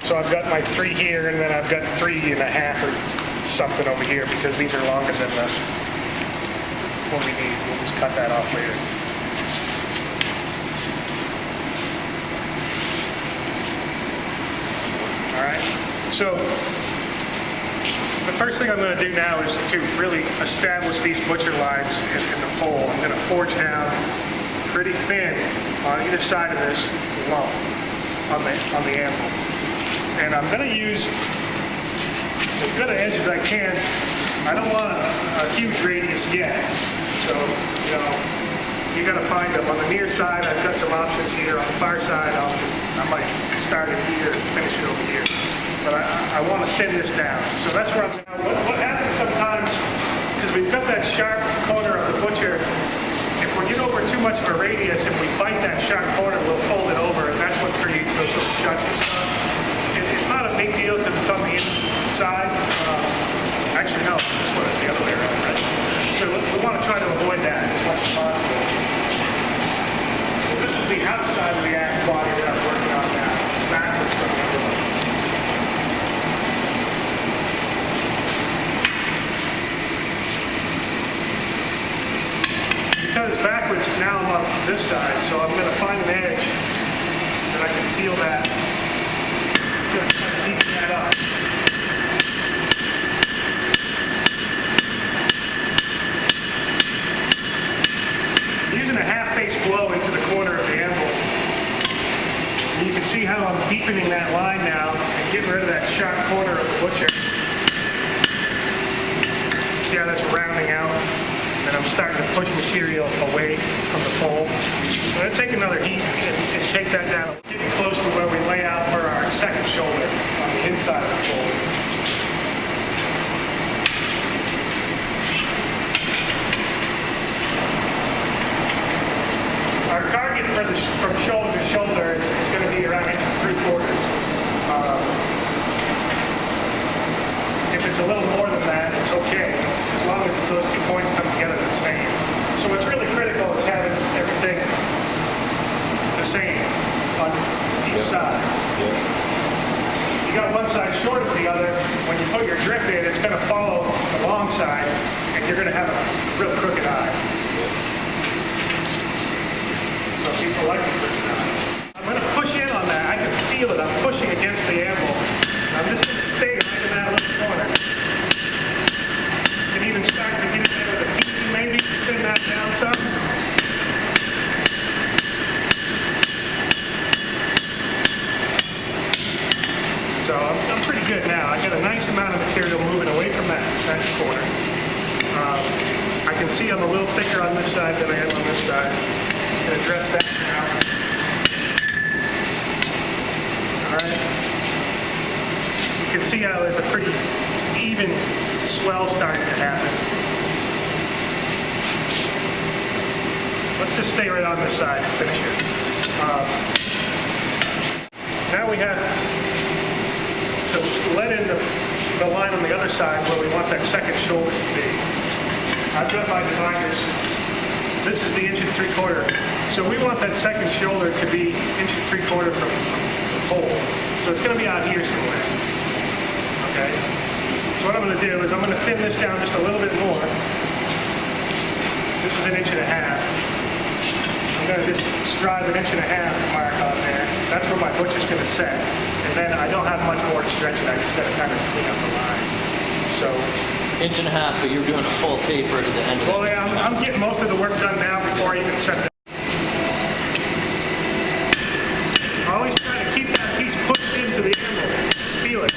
So I've got my 3 here, and then I've got 3.5 or something over here because these are longer than what we need. We'll just cut that off later. All right. So the first thing I'm going to do now is to really establish these butcher lines in the pole. I'm going to forge down pretty thin on either side of this lump on the anvil. And I'm going to use as good an edge as I can. I don't want a huge radius yet. So, you got to find them. On the near side, I've got some options here. On the far side, I might start it here and finish it over here. But I want to thin this down. So that's where I'm going. What happens sometimes is we've got that sharp corner of the butcher. If we get over too much of a radius, if we bite that sharp corner, we'll fold it over, and that's what creates those little shuts and stuff. It's not a big deal because it's on the inside. Actually, no, this one is the other way around, right? So we want to try to avoid that as much as possible. So this is the outside of the axe body that I'm working on now. It's backwards from the other one. Because backwards, now I'm on this side, so I'm going to find an edge that I can feel that. I'm going to try to deepen that up. I'm using a half-face blow into the corner of the anvil. And you can see how I'm deepening that line now and getting rid of that sharp corner of the butcher. See how that's rounding out? And I'm starting to push material away from the pole. I'm going to take another heat and take that down, getting close to where we lay out for our second shoulder on the inside of the pole. Our target from shoulder to shoulder is going to be around 1 3/4. If it's a little more than that, it's okay, as long as those 2 points come together the same. So what's really critical is having everything the same on each side. You got one side short of the other. When you put your drip in, it's going to follow the long side, and you're going to have a real crooked eye. So people like the crooked eye. I'm going to push in on that. I can feel it. I'm pushing against the anvil. I'm just going to stay right in that little corner. You can even start to get it there with a heat, maybe spin that down some. So I'm pretty good now. I got a nice amount of material moving away from that corner. I can see I'm a little thicker on this side than I am on this side. I'm going to address that now. All right. You can see how there's a pretty even swell starting to happen. Let's just stay right on this side and finish it. Now we have to let in the line on the other side where we want that second shoulder to be. I've got my dividers. This is the 1 3/4. So we want that second shoulder to be 1 3/4 from the pole. So it's going to be out here somewhere. Okay? So what I'm going to do is I'm going to thin this down just a little bit more. This is 1.5 inches. I'm going to just drive 1.5 inches mark on there. That's where my butcher's going to set. And then I don't have much more to stretch it. I just got to kind of clean up the line. So 1.5 inches, but you're doing a full taper to the end of it. Well, yeah, I'm getting most of the work done now before I even set that. Always try to keep that piece pushed into the anvil. Feel it.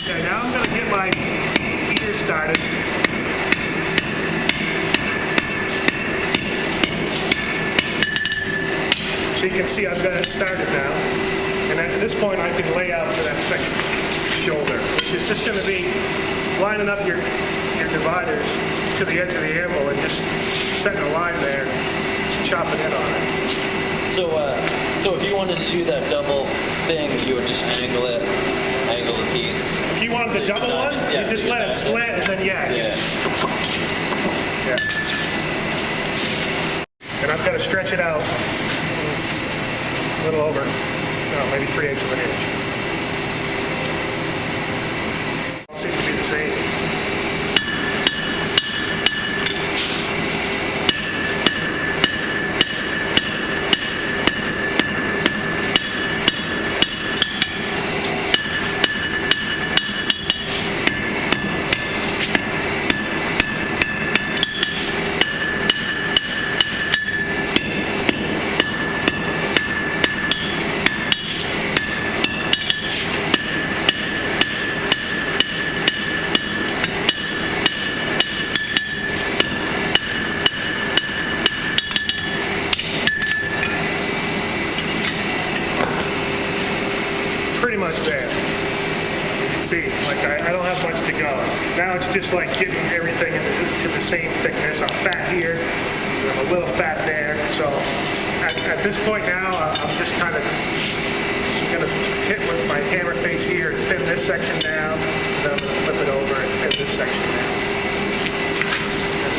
Okay, now I'm going to get my heater started. So you can see I've got it started now. And at this point I can lay out for that second shoulder, which is just going to be lining up your dividers to the edge of the anvil and just setting a line there, chopping in on it. So if you wanted to do that double thing, you would just angle the piece. If you wanted the double one, you just let it split and then yeah. And I've got to stretch it out a little over, maybe 3/8 of an inch. pretty much there. You can see, like I don't have much to go. Now it's just like getting everything to the same thickness. I'm fat here, I'm a little fat there. So at this point now, I'm just kind of going to hit with my hammer face here and thin this section down. Then I'm going to flip it over and thin this section down.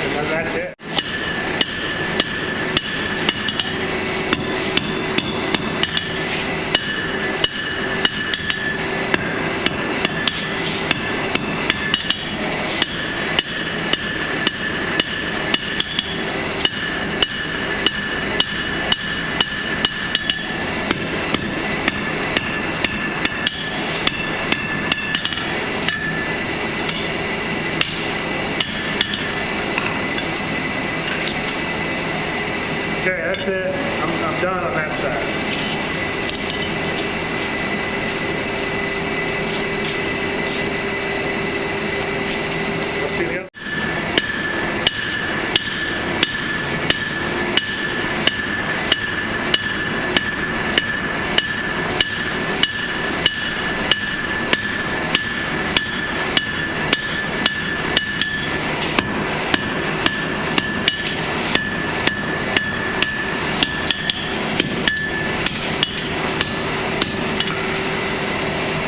And then that's it. Okay, that's it. I'm done on that side. Let's do the other.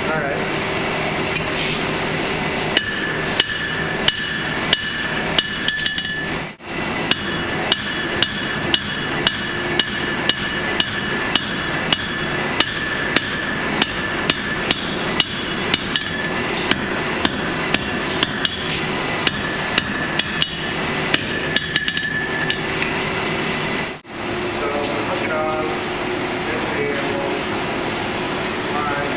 All right. So hook it on. There's the line.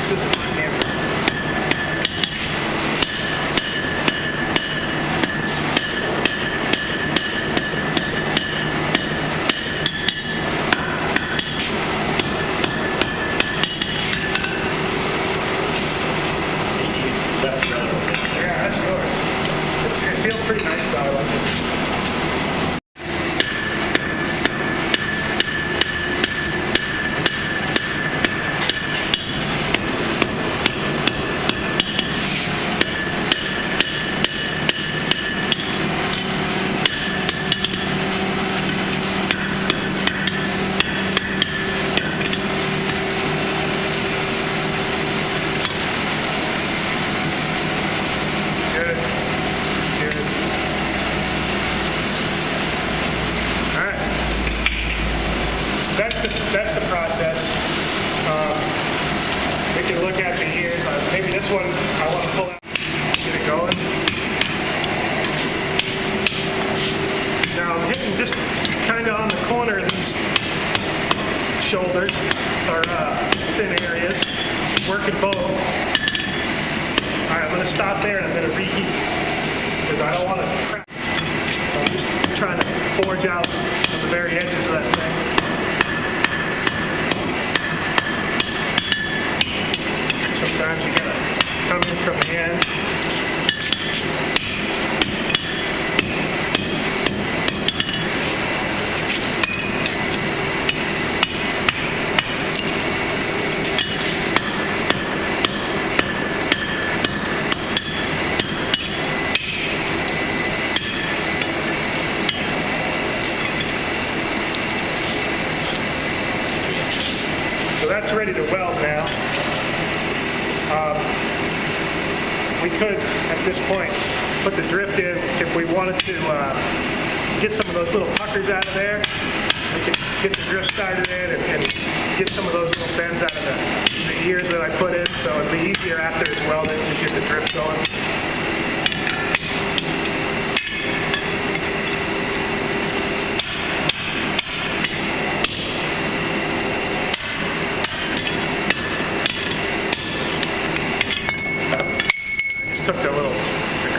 This is my hammer. Yeah, that's yours. It feels pretty nice though. I like it. Good. Good. All right. So that's the process. We can look at the ears. Maybe this one I want to pull out, get it going. Now I'm hitting just kind of on the corner of these shoulders or thin areas, working both. All right, I'm going to stop there and I'm going to reheat because I don't want to crack. So I'm just trying to forge out on the very edges of that thing. Sometimes you got to come in from the end. So that's ready to weld now. We could, at this point, put the drift in if we wanted to get some of those little puckers out of there. We could get the drift started in and get some of those little bends out of the ears that I put in, so it'd be easier after it's welded to get the drift going.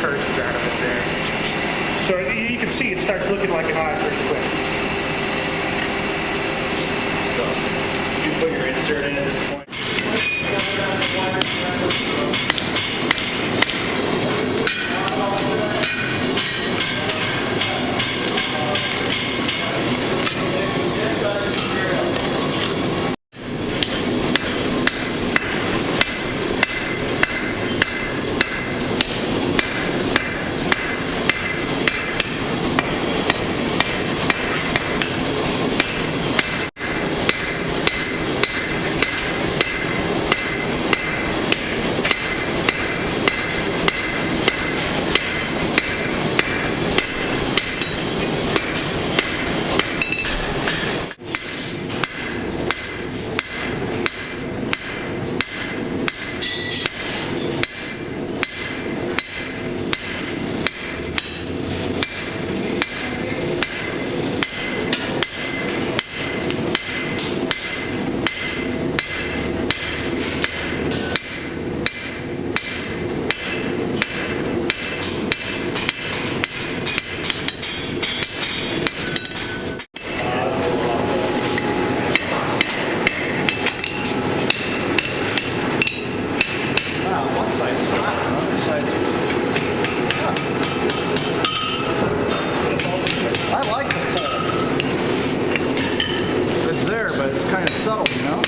curses out of it there. So you can see it starts looking like an eye pretty quick. So, you put your insert in at this point. I like the pull. It's there, but it's kind of subtle, you know?